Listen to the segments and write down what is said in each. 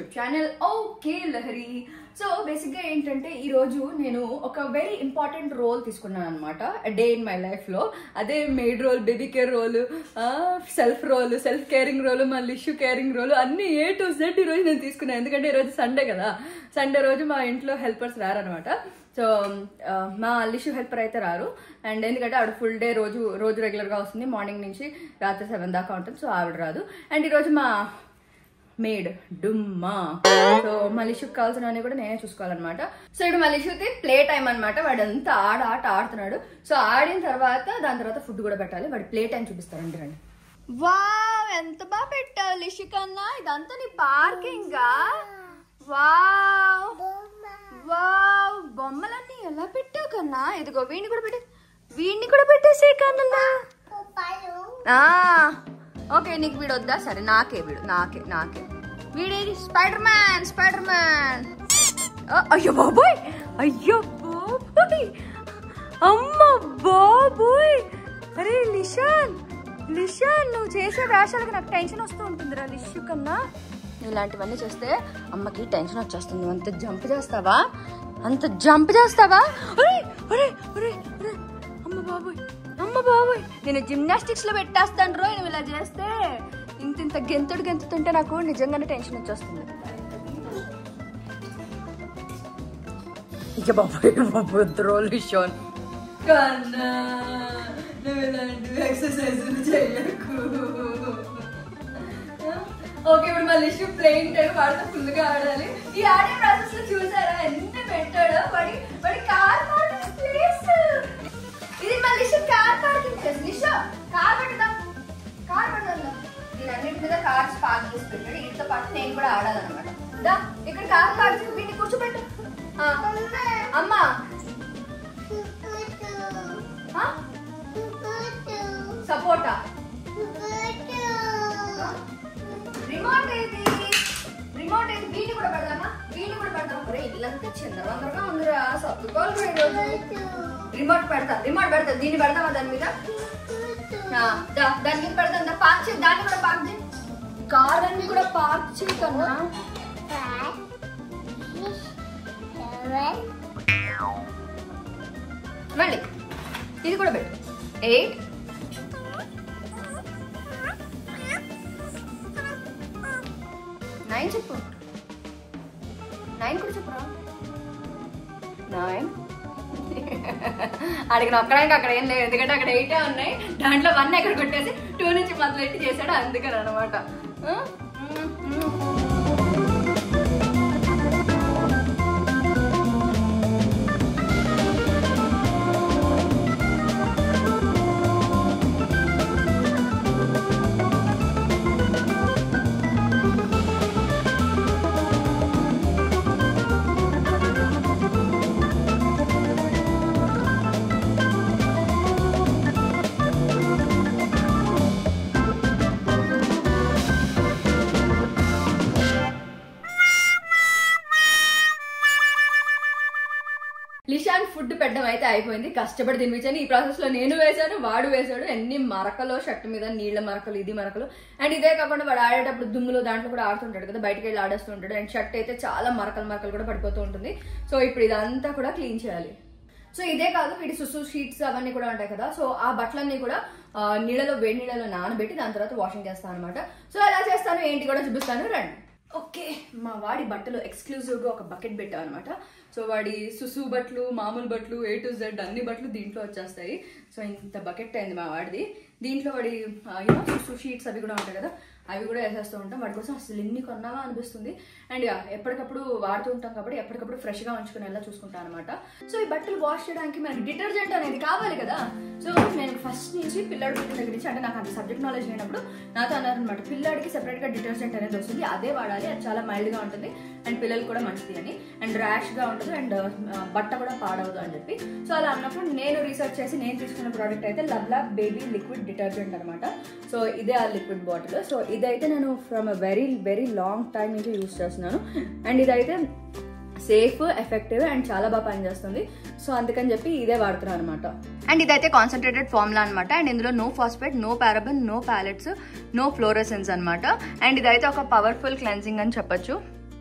YouTube channel okay Lahari. So బేసిక్గా ఏంటంటే ఈరోజు నేను ఒక వెరీ ఇంపార్టెంట్ రోల్ తీసుకున్నాను అనమాట డే ఇన్ మై లైఫ్లో. అదే maid role, baby care role, self role, self caring role, మళ్ళీ ఇష్యూ కేరింగ్ రోల్ అన్నీ A to Z ఈరోజు నేను తీసుకున్నాను. ఎందుకంటే ఈరోజు సండే కదా, సండే రోజు మా ఇంట్లో హెల్పర్స్ రారనమాట. సో మా లిషు హెల్పర్ అయితే రారు. అండ్ ఎందుకంటే ఆవిడ ఫుల్ డే రోజు రెగ్యులర్గా వస్తుంది, మార్నింగ్ నుంచి రాత్రి 7 దాకా ఉంటుంది. సో ఆవిడ రాదు. అండ్ ఈరోజు మా మేడ్ డుమ్మా. సో మా లిషుకి కావాల్సినవన్నీ కూడా నేనే చూసుకోవాలన్నమాట. సో ఇప్పుడు మా లిషుకి ప్లే టైం అనమాట. వాడు అంతా ఆట ఆడుతున్నాడు. సో ఆడిన తర్వాత దాని తర్వాత ఫుడ్ కూడా పెట్టాలి. వాడు ప్లే టైం చూపిస్తారండి, రండి. వావ్, ఎంత బాగా పెట్టావు లిషు కన్నా. ఇదంతా నీ పార్కింగా? వావ్ వావ్, బొమ్మలన్నీ ఎలా పెట్టావు కన్నా. ఇదిగో వీడిని కూడా పెట్టేసే కన్నా. ఓకే, నీకు వీడు వద్దా? సరే, నాకే వీడేది స్పైడర్ మ్యాన్. అయ్యో బాబోయ్, అమ్మ బాబోయ్. అరే లిషాన్, నువ్వు చేసే వేషాలకు నాకు టెన్షన్ వస్తూ ఉంటుందిరా లిషు కన్నా. ఇలాంటివన్నీ చేస్తే అమ్మకి టెన్షన్ వచ్చేస్తుంది. అంత జంప్ చేస్తావా? అమ్మ బాబోయ్, నేను జిమ్నాస్టిక్స్ లో పెట్టేస్తాను రో. నువ్వు ఇలా చేస్తే ఇంత గెంతుతుంటే నాకు నిజంగానే టెన్షన్ వచ్చేస్తుంది. ఇక బాబోయ్ లిషాన్ కన్నా, నువ్వు ఇలాంటి ఎక్సర్సైజ్ చేయకు. ఓకే, ఇప్పుడు మళ్ళీ లిషు ప్లేయింగ్ టైం వాడితో ఫుల్ గా ఆడాలి. ఈ ఆడే ప్రాసెస్ లో చూసారా ఎన్ని పెట్టాడో. వాడి కార్ పార్కింగ్ ప్లేస్ ఇది. మళ్ళీ Lishu car parking place. Lishu car పెడదాం. దీని అన్నిటి మీద కార్స్ పార్క్ చేసి పెట్టాడు. వీటితో పాటు నేను కూడా ఆడాలన్నమాట. దా, ఇక్కడ కార్ పార్క్ చేసి వీటిని కూర్చోబెట్టు. అమ్మా సపోటా, రిమోట్ ఏది? వీడిని కూడా పెడదామా? ఇల్లంతా చిన్నగా ఉందిరా, సర్దుకోవాలి. రిమోట్ పెడతా. దీన్ని పెడదామా దాని మీద? దాని మీద పెడతా. పార్క్ చేయి, దాన్ని కూడా పార్క్ చేయి. కార్ అన్ని కూడా పార్క్ చేయకన్నా. మళ్ళీ ఇది కూడా పెట్టు. 8 9 చెప్పు. 9 కూడా చెప్పురా. 9 అడిగిన ఒక్కడానికి అక్కడ ఏం లేదు. ఎందుకంటే అక్కడ 8 ఉన్నాయి. దాంట్లో 1 ఎక్కడ కొట్టేసి 2 నుంచి మొదలెట్టి చేశాడు. అందుకని అనమాట. లిషాన్ ఫుడ్ పెట్టడం అయితే అయిపోయింది. కష్టపడి తినిపించాను. ఈ ప్రాసెస్ లో నేను వేశాను, వాడు వేశాడు. ఎన్ని మరకలో షర్ట్ మీద నీళ్ల మరకలు, ఇది మరకలు. అండ్ ఇదే కాకుండా వాడు ఆడేటప్పుడు దుమ్ములో దాంట్లో కూడా ఆడుతుంటాడు కదా, బయటకు వెళ్ళి ఆడేస్తూ ఉంటాడు. అండ్ షర్ట్ అయితే చాలా మరకలు కూడా పడిపోతూ ఉంటుంది. సో ఇప్పుడు ఇదంతా కూడా క్లీన్ చేయాలి. సో ఇదే కాదు, వీటి సుసు షీట్స్ అవన్నీ కూడా ఉంటాయి కదా. సో ఆ బట్టలన్నీ కూడా వేడి నీళ్ళలో నానబెట్టి దాని తర్వాత వాషింగ్ చేస్తాను అనమాట. సో ఎలా చేస్తాను ఏంటి కూడా చూపిస్తాను, రండి. ఓకే, మా వాడి బట్టలు ఎక్స్క్లూజివ్గా ఒక బకెట్ పెట్టాం అనమాట. సో వాడి సుసు బట్టలు, మామూలు బట్టలు, A to Z అన్ని బట్టలు దీంట్లో వచ్చేస్తాయి. సో ఇంత బకెట్ అయింది మా వాడిది. దీంట్లో వాడి సుసు షీట్స్ అవి కూడా ఉంటాయి కదా, అవి కూడా వేసేస్తూ ఉంటాం. వాడి కోసం అసలు ఎన్ని కొన్నావా అనిపిస్తుంది. అండ్ ఎప్పటికప్పుడు వాడుతూ ఉంటాం కాబట్టి ఎప్పటికప్పుడు ఫ్రెష్గా ఉంచుకునేలా చూసుకుంటాను అనమాట. సో ఈ బట్టలు వాష్ చేయడానికి మనకి డిటర్జెంట్ అనేది కావాలి కదా. సో నేను ఫస్ట్ నుంచి పిల్లాడి బట్టల దగ్గర నుంచి, అంటే నాకు అంత సబ్జెక్ట్ నాలెడ్జ్ లేనప్పుడు నాతో అన్నారనమాట, పిల్లాడికి సెపరేట్గా డిటర్జెంట్ అనేది వస్తుంది, అదే వాడాలి, అది చాలా మైల్డ్గా ఉంటుంది అండ్ పిల్లలకు కూడా మంచిది అని, అండ్ ర్యాష్గా ఉంటుంది అండ్ బట్ట కూడా పాడవదు అని చెప్పి. సో అలా అన్నప్పుడు నేను రీసెర్చ్ చేసి నేను తీసుకున్న ప్రోడక్ట్ అయితే లవ్లాక్ బేబీ లిక్విడ్ డిటర్జెంట్ అనమాట. సో ఇదే ఆ లిక్విడ్ బాటిల్. సో ఇదైతే నేను from a very long time నుంచి యూజ్ చేస్తున్నాను. అండ్ ఇదైతే సేఫ్, ఎఫెక్టివ్ అండ్ చాలా బాగా పనిచేస్తుంది. సో అందుకని చెప్పి ఇదే వాడుతున్నాను అనమాట. అండ్ ఇదైతే కాన్సన్ట్రేటెడ్ ఫార్ములా అనమాట. అండ్ ఇందులో no phosphate, no paraben, no pallets, no fluorescence అనమాట. అండ్ ఇదైతే ఒక పవర్ఫుల్ క్లెన్సింగ్ అని చెప్పొచ్చు.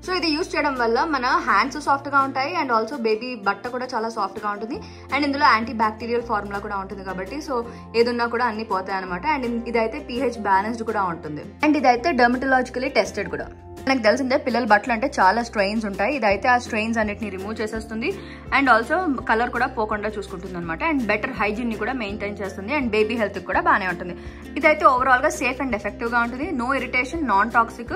సో ఇది యూస్ చేయడం వల్ల మన హ్యాండ్స్ సాఫ్ట్ గా ఉంటాయి అండ్ ఆల్సో బేబీ బట్ట కూడా చాలా సాఫ్ట్ గా ఉంటుంది అండ్ ఇందులో యాంటీ బ్యాక్టీరియల్ ఫార్ములా కూడా ఉంటుంది కాబట్టి సో ఏదున్నా కూడా అన్ని పోతాయి అనమాట అండ్ ఇదైతే pH బ్యాలెన్స్డ్ కూడా ఉంటుంది అండ్ ఇదైతే డర్మటలాజికలీ టెస్టెడ్ కూడా. నాకు తెలిసిందే పిల్లల బట్టలు అంటే చాలా స్ట్రెయిన్స్ ఉంటాయి, ఇదైతే ఆ స్ట్రెయిన్స్ అన్నిటిని రిమూవ్ చేసేస్తుంది అండ్ ఆల్సో కలర్ కూడా పోకుండా చూసుకుంటుంది అనమాట అండ్ బెటర్ హైజీన్ ని కూడా మెయింటైన్ చేస్తుంది అండ్ బేబీ హెల్త్ కూడా బాగానే ఉంటుంది. ఇదైతే ఓవరాల్ గా సేఫ్ అండ్ ఎఫెక్టివ్ గా ఉంటుంది, no irritation, non toxic,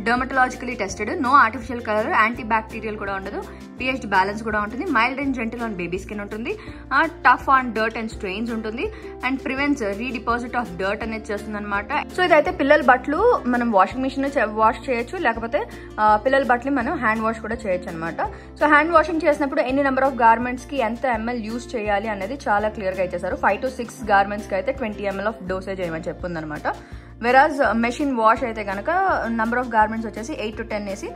dermatologically tested, no artificial colour, anti bacterial కూడా ఉండదు, pH బ్యాలెన్స్ కూడా ఉంటుంది, mild and gentle on baby skin ఉంటుంది, tough on dirt and strains ఉంటుంది and prevents redeposit of dirt అనేది చేస్తుంది అనమాట. సో ఇదైతే పిల్లల బట్టలు మనం వాషింగ్ మిషన్ వాష్ చేయొచ్చు, లేకపోతే పిల్లల బట్టలు మనం హ్యాండ్ వాష్ కూడా చేయొచ్చు అనమాట. సో హ్యాండ్ వాషింగ్ చేసినప్పుడు ఎన్ని నెంబర్ ఆఫ్ గార్మెంట్స్ కి ఎంత ml యూస్ చేయాలి అనేది చాలా క్లియర్ గా ఇచ్చేసారు. 5 to 6 గార్మెంట్స్ కి అయితే 20 ml ఆఫ్ డోసేజ్ ఏమని చెప్తుంది అనమాట. వెరాజ్ మెషిన్ వాష్ అయితే కనుక నంబర్ ఆఫ్ గార్మెంట్స్ వచ్చేసి 8 to 10 వేసి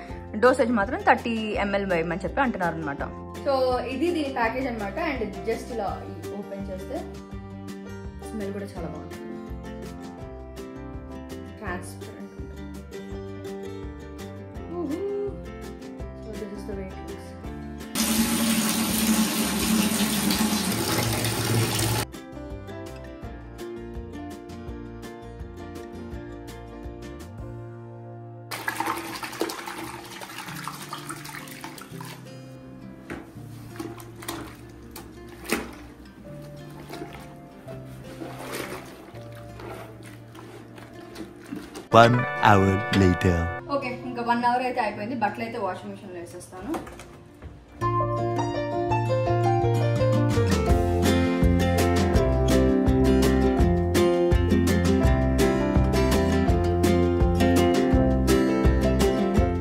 డోసేజ్ మాత్రం 30 ml వేయమని చెప్పి అంటున్నారు అనమాట. సో ఇది దీని ప్యాకేజ్ అనమాట అండ్ జస్ట్ ఇలా ఓపెన్ చేస్తే స్మెల్ కూడా చాలా బాగుంటుంది, transparent. So this is the way it looks. One hour later. Okay, ఇంకా 1 hour అయితే అయిపోయింది. బట్టలు అయితే వాషింగ్ మిషన్ లో వేసేస్తాను.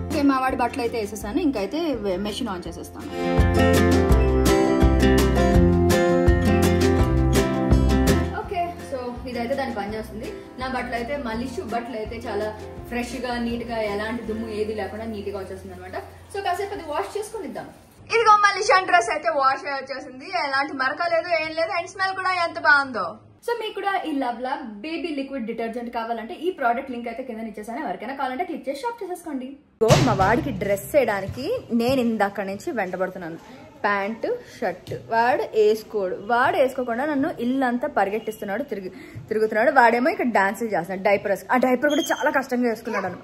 ఓకే, మా వాడి బట్టలు అయితే వేసేసాను, ఇంకైతే మెషిన్ ఆన్ చేసేస్తాను. ఇదైతే దాన్ని పని చేస్తుంది. నా బట్టలు అయితే మళ్ళీ బట్టలు అయితే చాలా ఫ్రెష్ గా నీట్ గా ఎలాంటి దుమ్ము ఏది లేకుండా నీట్ గా వచ్చేస్తుంది అనమాట. సో కాసేపు అది వాష్ చేసుకుని ఇద్దాం. ఇదిగో మళ్ళీ డ్రెస్ అయితే వాష్ వచ్చేసింది, ఎలాంటి మరక లేదు ఏం లేదు అండ్ స్మెల్ కూడా ఎంత బాగుందో. సో మీకు కూడా ఈ లవ్లా బేబీ లిక్విడ్ డిటర్జెంట్ కావాలంటే ఈ ప్రోడక్ట్ లింక్ అయితే కింద ఇచ్చేసాను, ఎవరికైనా కావాలంటే క్లిక్ చేసి షాప్ చేసేసుకోండి. మా వాడికి డ్రెస్ వేయడానికి నేను ఇందాక నుంచి వెంటబడుతున్నాను. ప్యాంటు షర్ట్ వాడు వేసుకోకుండా నన్ను ఇల్లంతా పరిగెట్టిస్తున్నాడు, తిరుగుతున్నాడు. వాడేమో ఇక్కడ డాన్స్ చేస్తున్నాడు. ఆ డైపర్ కూడా చాలా కష్టంగా వేసుకున్నాడు,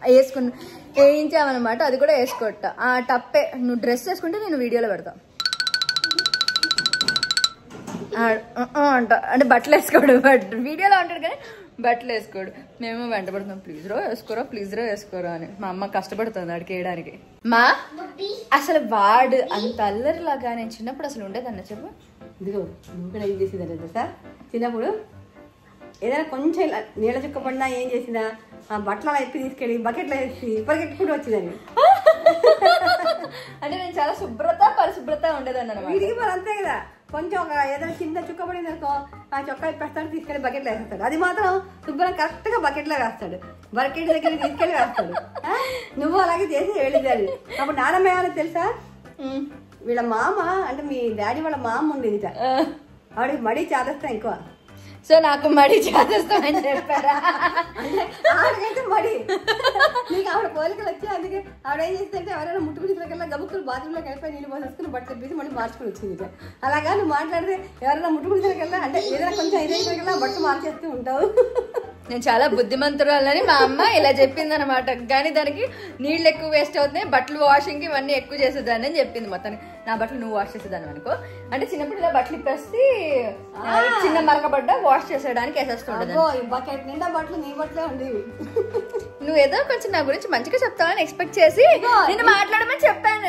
వేయించామన్నమాట. అది కూడా వేసుకోట ఆ టప్పే. నువ్వు డ్రెస్ వేసుకుంటే నేను వీడియోలో పెడతా అంట, అంటే బట్టలు వేసుకోడు, వీడియోలో ఉంటాడు కానీ బట్టలు వేసుకోడు. మేము వెంటబడుతున్నాం, ప్లీజ్ రో వేసుకోరా అని. మా అమ్మ కష్టపడుతుంది వాడికి వేయడానికి. మా అసలు వాడు అంత అల్లరిలాగా నేను చిన్నప్పుడు అసలు ఉండేదన్న చెప్పు. ఇదిగో నువ్వు కూడా ఏం చేసేదాన్ని సార్, చిన్నప్పుడు ఏదైనా కొంచెం నీళ్ళ చుక్క పడినా ఏం చేసినా ఆ బట్టలు ఎత్తి తీసుకెళ్ళి బకెట్లో వేసి పరిగెట్టుకుంటూ వచ్చేదాన్ని. అంటే నేను చాలా పరిశుభ్రత ఉండేదాన్ని అన్నమాట. వీడికి మరి అంతే కదా, కొంచెం ఒక ఏదైనా చిన్న చుక్క పడింది అనుకో ఆ చొక్కా ఇప్పేస్తాడు, తీసుకెళ్లి బకెట్లో వేస్తాడు. అది మాత్రం శుభ్రం కరెక్ట్ గా బకెట్లో వేస్తాడు, బకెట్ దగ్గర తీసుకెళ్ళి వేస్తాడు. నువ్వు అలాగే చేసి వెళ్ళేదాన్ని. అప్పుడు నాన్నమ్మ ఏమన్నా తెలుసా, వీళ్ళ మామ అంటే మీ డాడీ వాళ్ళ మామ ఉండేది, ఆవిడకి మడి చేదస్తా ఎక్కువ. సో నాకు మడి చేస్తామని చెప్పారా? ఆవిడకైతే మడి నీకు ఆవిడ పోలికలు వచ్చాయి. అందుకే ఆవిడ ఏం చేస్తుంటే ఎవరైనా ముట్టుకునేకల్లా గబుక్కులు బాత్రూంలోకి వెళ్ళిపోయి నీళ్ళు పోసేసుకుని బట్టలు తెప్పేసి మళ్ళీ మార్చుకుని వచ్చింది. అలాగా నువ్వు మాట్లాడితే ఎవరైనా ముట్టుకునేకల్లా అంటే ఏదైనా కొంచెం ఇదైనా బట్టలు మార్చేస్తూ ఉంటావు. నేను చాలా బుద్ధిమంతురాలని మా అమ్మ ఇలా చెప్పింది అనమాట. కానీ దానికి నీళ్ళు ఎక్కువ వేస్ట్ అవుతున్నాయి, బట్టలు వాషింగ్ ఇవన్నీ ఎక్కువ చేసేదాన్ని అని చెప్పింది. మొత్తానికి నా బట్టలు నువ్వు వాష్ చేసేదాన్ని అనుకో. అంటే చిన్నప్పుడు ఇలా బట్టలు ఇప్పేసి చిన్న మరకబడ్డ వాష్ చేసేయడానికి వేసేస్తుండదు. బకెట్ నిండా బట్టలు నీ బట్టలే ఉండేవి. నువ్వు ఏదో కొంచెం నా గురించి మంచిగా చెప్తావని ఎక్స్పెక్ట్ చేసి నేను మాట్లాడమని చెప్పాను.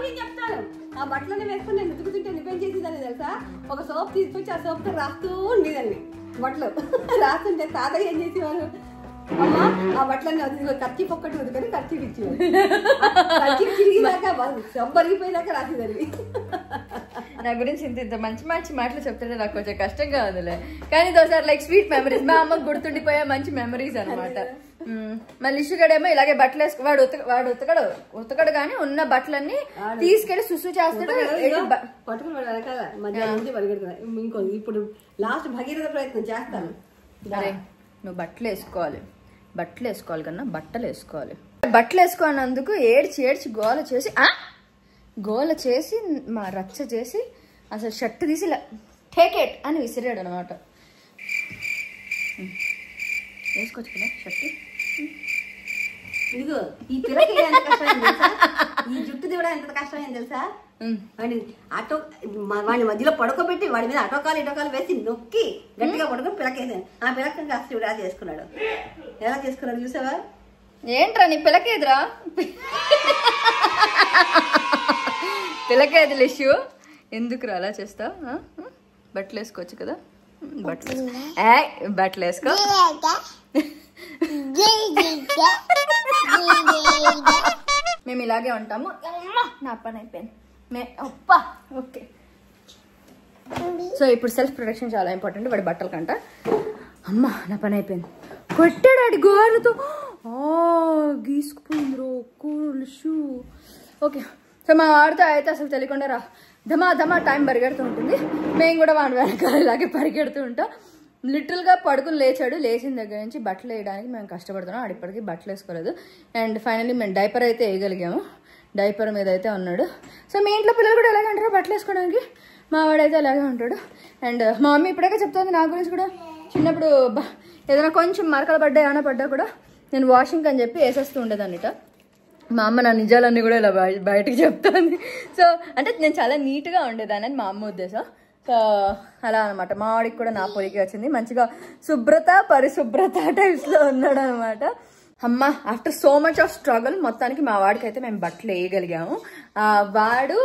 నేను చెప్తాను, ఆ బట్టలన్నీ వేసుకుని నేను ఉతుకుతుంటే నిపేం చేసేదాన్ని తెలుసా, ఒక సోప్ తీసుకొచ్చి ఆ సోప్తో రాస్తూ ఉండేదాన్ని బట్టలు. రాస్తుంటే తాతయ్య ఏం చేసేవారు, అమ్మా ఆ బట్టలన్నీ అది ఖర్చీ ఒక్కటి ఉదుకొని ఖర్చీ ఇచ్చేవారు. ఖర్చీ తిరిగిదాకా సబ్బరిగిపోయినాక రాసేదాన్ని. నా గురించి ఇంత మంచి మాటలు చెప్తుంటే నాకు కొంచెం కష్టంగా ఉందిలే, కానీ those are like sweet memories. మా అమ్మకు గుర్తుండిపోయే మంచి మెమరీస్ అనమాట. మళ్ళీ ఇష్యూగడేమో ఇలాగే బట్టలు వేసుకు వాడు ఉతకడు కానీ ఉన్న బట్టలన్నీ తీసుకెళ్లి సుసు చేస్తాడు. పట్టుకుని వెనకాల మధ్యాహ్నం నుంచి పరిగెడుతున్నాయి. ఇంకో ఇప్పుడు లాస్ట్ భగీరథ ప్రయత్నం చేస్తాను. అరే నువ్వు బట్టలు వేసుకోవాలి కన్నా బట్టలు వేసుకోవాలి. బట్టలు వేసుకున్నందుకు ఏడ్చి గోల చేసి మా రచ్చ చేసి అసలు షర్ట్ తీసి టేక్ ఇట్ అని విసిరాడు అనమాట. వేసుకోవచ్చు కదా షర్ట్. ఇదిగో ఈ పిల్లకి ఎంత కష్టమైంది తెలుసా, ఈ జుట్టు దివడం ఎంత కష్టమైంది తెలుసా. వాడిని మధ్యలో పడుకోబెట్టి వాడి మీద అటోకాలు వేసి నొక్కి గట్టిగా పడుకొని పిల్లకేసాను. ఆ పిల్లకి కాస్త ఇలా చేసుకున్నాడు. ఎలా చేసుకున్నాడు చూసావా? ఏంట్రా నీ పిల్లకేదిరా? పిల్లకేది లిష్యూ, ఎందుకురా అలా చేస్తావు? బట్టలు వేసుకోవచ్చు కదా, బట్టలు వేసుకో. మేము ఇలాగే ఉంటాము. నా పని అయిపోయింది. ఓకే, సో ఇప్పుడు సెల్ఫ్ ప్రొటెక్షన్ చాలా ఇంపార్టెంట్ వాడి బట్టల కంట. అమ్మా నా పని అయిపోయింది. కొట్టాడు ఆడి గోరుతో, గీసుకుపోయింది షూ. ఓకే, సో మా వాడితో అయితే అసలు తెలియకుండా ధమా టైం పరిగెడుతూ ఉంటుంది. మేము కూడా వాడి వెనకాల ఇలాగే పరిగెడుతూ ఉంటాం. లిటరల్గా పడుకుని లేచాడు. లేచిన దగ్గర నుంచి బట్టలు వేయడానికి మేము కష్టపడుతున్నాం. ఆడిప్పటికీ బట్టలు వేసుకోలేదు. అండ్ ఫైనల్లీ మేము డైపర్ అయితే వేయగలిగాము. డైపర్ మీద అయితే ఉన్నాడు. సో మీ ఇంట్లో పిల్లలు కూడా ఎలాగే ఉంటారు బట్టలు వేసుకోవడానికి. మా వాడైతే అలాగే ఉంటాడు. అండ్ మా మమ్మీ ఇప్పుడే చెప్తుంది నా గురించి కూడా. చిన్నప్పుడు ఏదైనా కొంచెం మరకలు పడ్డా ఏమైనా పడ్డా కూడా నేను వాషింగ్ అని చెప్పి వేసేస్తూ ఉండేదాన్నిట. మా అమ్మ నా నిజాలన్నీ కూడా ఇలా బయటకు చెప్తుంది. సో అంటే నేను చాలా నీట్గా ఉండేదాన్ని అని మా అమ్మ ఉద్దేశం. సో అలా అనమాట. మా వాడికి కూడా నా పొలికి వచ్చింది. మంచిగా శుభ్రత పరిశుభ్రత టైప్స్లో ఉన్నాడు అనమాట. అమ్మ after so much of struggle మొత్తానికి మా వాడికి అయితే మేము బట్టలు వేయగలిగాము. వాడు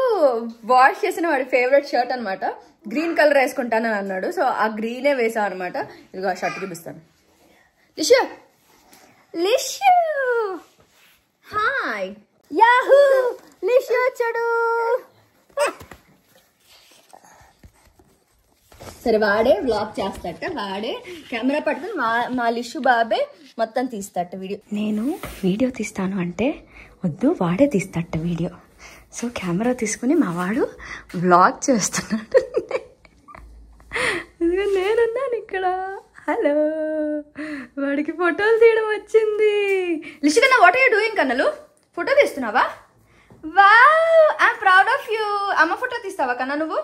వాష్ చేసిన వాడి ఫేవరెట్ షర్ట్ అనమాట. గ్రీన్ కలర్ వేసుకుంటానని అన్నాడు. సో ఆ గ్రీనే వేసాం అనమాట. ఇదిగో ఆ షర్ట్ చూపిస్తాను. లిష్యూ హాయ్, యాహూ లిష్యూ వచ్చాడు. సరే వాడే వ్లాగ్ చేస్తాట, వాడే కెమెరా పట్టుకుని మా లిష్యూ బాబే మొత్తం తీస్తాట వీడియో. నేను వీడియో తీస్తాను అంటే వద్దు, వాడే తీస్తాట వీడియో. సో కెమెరా తీసుకుని మా వాడు వ్లాగ్ చేస్తున్నాడు. నేనున్నాను ఇక్కడ. హలో, వాడికి ఫోటోలు తీయడం వచ్చింది. లిషు కన్నా వాట్ ఆర్ యూ డూయింగ్ కన్నలు? ఫోటో తీస్తున్నావా? Wow, I'm proud of you. అమ్మ ఫోటో తీస్తావా కన్నా నువ్వు?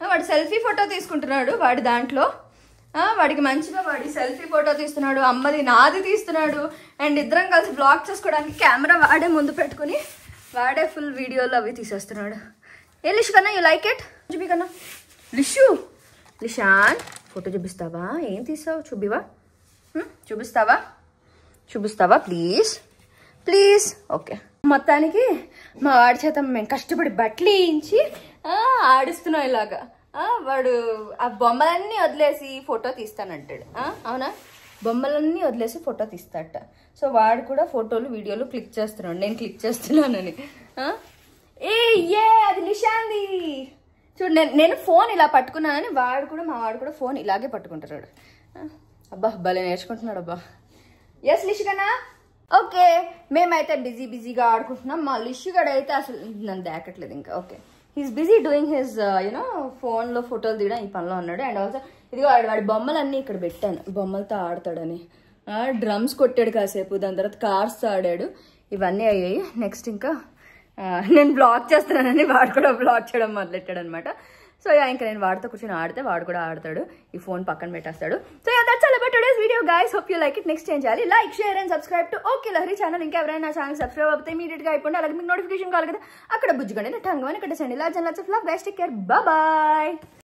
వాడు సెల్ఫీ ఫోటో తీసుకుంటున్నాడు వాడి దాంట్లో. వాడికి మంచిగా వాడి సెల్ఫీ ఫోటో తీస్తున్నాడు, అమ్మది నాది తీస్తున్నాడు. అండ్ ఇద్దరం కలిసి బ్లాగ్ చేసుకోవడానికి కెమెరా వాడే ముందు పెట్టుకుని వాడే ఫుల్ వీడియోలు అవి తీసేస్తున్నాడు. ఏ లిషు కన్నా, యూ లైక్ ఇట్? చూపి కన్నా. లిషాన్ ఫోటో చూపిస్తావా? ఏం తీసావు? చూపిస్తావా ప్లీజ్. ఓకే, మొత్తానికి మా వాడి చేత మేము కష్టపడి బట్టలు వేయించి ఆడిస్తున్నాం ఇలాగా. వాడు ఆ బొమ్మలన్నీ వదిలేసి ఫోటో తీస్తానంటాడు. అవునా? బొమ్మలన్నీ వదిలేసి ఫోటో తీస్తాట. సో వాడు కూడా ఫోటోలు వీడియోలు క్లిక్ చేస్తున్నాడు, నేను క్లిక్ చేస్తున్నానని. అది లిషాంది చూడు. నేను ఫోన్ ఇలా పట్టుకున్నానని మా వాడు కూడా ఫోన్ ఇలాగే పట్టుకుంటున్నాడు. అబ్బా భలే నేర్చుకుంటున్నాడు అబ్బా. ఎస్ లిషుగనా. ఓకే, మేమైతే బిజీగా ఆడుకుంటున్నాం. మా లిషుగడ అయితే అసలు నన్ను దాకట్లేదు ఇంకా. Okay, he's busy doing his ఫోన్లో ఫోటోలు తీయడం ఈ పనిలో ఉన్నాడు. అండ్ ఆల్సో ఇదిగో వాడి బొమ్మలన్నీ ఇక్కడ పెట్టాను, బొమ్మలతో ఆడతాడని. డ్రమ్స్ కొట్టాడు కాసేపు, దాని తర్వాత కార్స్ ఆడాడు. ఇవన్నీ అయ్యాయి. నెక్స్ట్ ఇంకా నేను బ్లాగ్ చేస్తున్నానని వాడు కూడా బ్లాగ్ చేయడం మొదలెట్టాడు అనమాట. సో ఇంకా నేను వాడితో కూర్చొని ఆడితే వాడు కూడా ఆడతాడు, ఈ ఫోన్ పక్కన పెట్టేస్తాడు. So that's all about today's video guys. Hope you like it. Next ఏం చేయాలి? Like, share and subscribe to okay Lahari channel. ఇంకా ఎవరైనా నా ఛానల్ సబ్స్క్రైబ్ అవుతే ఇమీడియట్ గా అయిపోండి. అలాగే మీకు నోటిఫికేషన్ కావాలి కదా, అక్కడ బుజ్జుగండి టంగ్ అని కట్టేసండి. Lots and lots of love guys. Take care, bye.